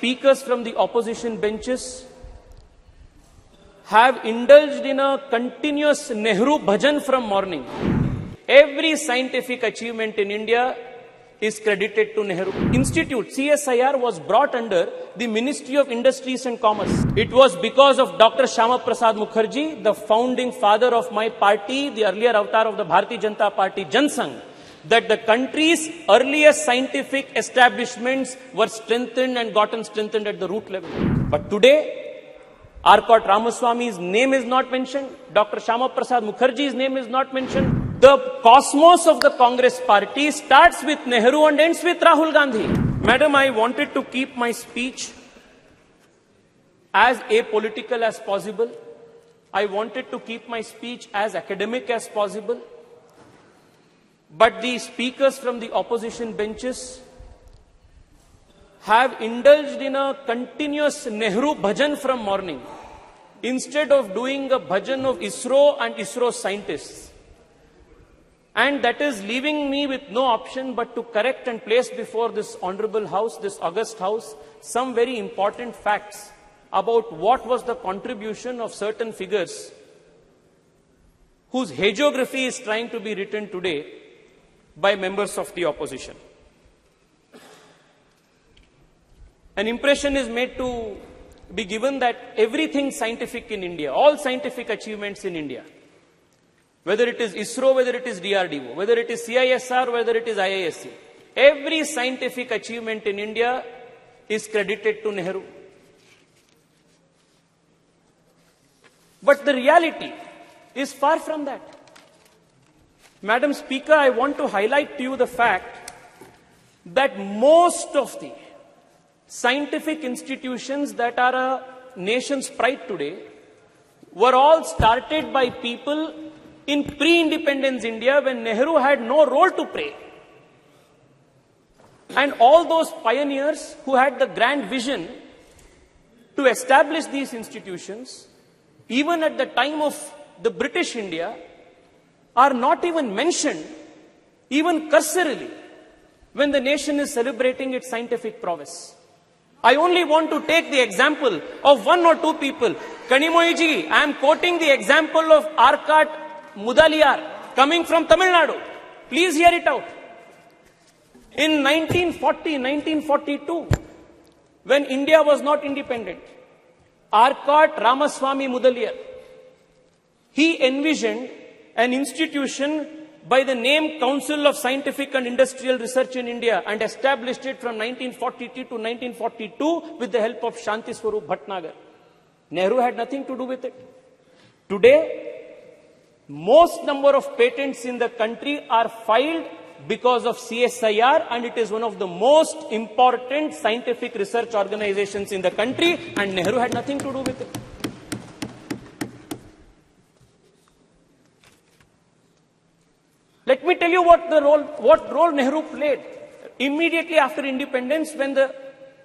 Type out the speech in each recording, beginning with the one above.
speakers from the opposition benches have indulged in a continuous Nehru bhajan from morning. Every scientific achievement in India is credited to Nehru. Institute, CSIR, was brought under the Ministry of Industries and Commerce. It was because of Dr. Syama Mookerjee, the founding father of my party, the earlier avatar of the Bharatiya Janata party, Sangh, that the country's earliest scientific establishments were strengthened and gotten strengthened at the root level. But today, Arcot Ramaswamy's name is not mentioned. Dr. Syama Mookerjee's name is not mentioned. The cosmos of the Congress party starts with Nehru and ends with Rahul Gandhi. Madam, I wanted to keep my speech as apolitical as possible. I wanted to keep my speech as academic as possible. But the speakers from the opposition benches have indulged in a continuous Nehru bhajan from morning, instead of doing a bhajan of ISRO and ISRO scientists. And that is leaving me with no option but to correct and place before this honorable house, this august house, some very important facts about what was the contribution of certain figures whose hagiography is trying to be written today by members of the opposition. An impression is made to be given that everything scientific in India, all scientific achievements in India, whether it is ISRO, whether it is DRDO, whether it is CISR, whether it is IISc, every scientific achievement in India is credited to Nehru. But the reality is far from that. Madam Speaker, I want to highlight to you the fact that most of the scientific institutions that are a nation's pride today were all started by people in pre-independence India when Nehru had no role to play. And all those pioneers who had the grand vision to establish these institutions, even at the time of the British India, are not even mentioned, even cursorily, when the nation is celebrating its scientific prowess. I only want to take the example of one or two people. Kanimoyiji, I am quoting the example of Arcot Mudaliar, coming from Tamil Nadu. Please hear it out. In 1942, when India was not independent, Arcot Ramaswamy Mudaliar, he envisioned an institution by the name Council of Scientific and Industrial Research in India and established it from 1943 to 1942 with the help of Shanti Swarup Bhatnagar. Nehru had nothing to do with it. Today, most number of patents in the country are filed because of CSIR, and it is one of the most important scientific research organizations in the country, and Nehru had nothing to do with it. Let me tell you what role Nehru played immediately after independence when the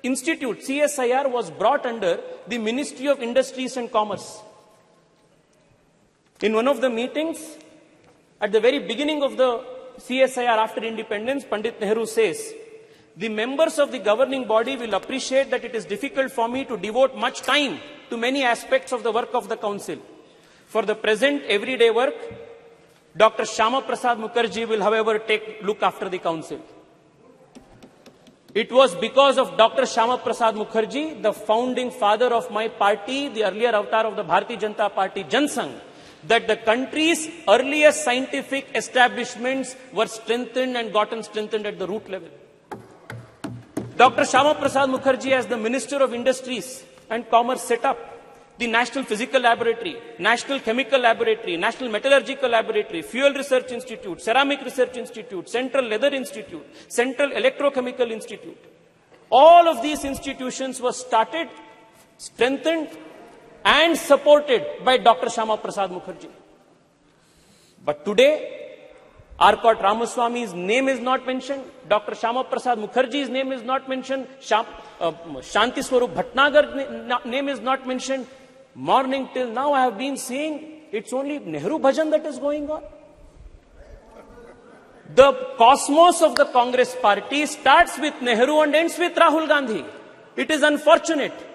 institute, CSIR, was brought under the Ministry of Industries and Commerce. In one of the meetings, at the very beginning of the CSIR after independence, Pandit Nehru says, the members of the governing body will appreciate that it is difficult for me to devote much time to many aspects of the work of the council. For the present everyday work, Dr. Syama Mookerjee will, however, look after the council. It was because of Dr. Syama Mookerjee, the founding father of my party, the earlier avatar of the Bharatiya Janata party, Sangh, that the country's earliest scientific establishments were strengthened and gotten strengthened at the root level. Dr. Syama Mookerjee, as the Minister of Industries and Commerce, set up the National Physical Laboratory, National Chemical Laboratory, National Metallurgical Laboratory, Fuel Research Institute, Ceramic Research Institute, Central Leather Institute, Central Electrochemical Institute. All of these institutions were started, strengthened, and supported by Dr. Syama Mookerjee. But today, Arcot Ramaswamy's name is not mentioned, Dr. Syama Mookerjee's name is not mentioned, Shanti Swarup Bhatnagar's name is not mentioned. Morning till now I have been saying it's only Nehru bhajan that is going on. The cosmos of the Congress party starts with Nehru and ends with Rahul Gandhi. It is unfortunate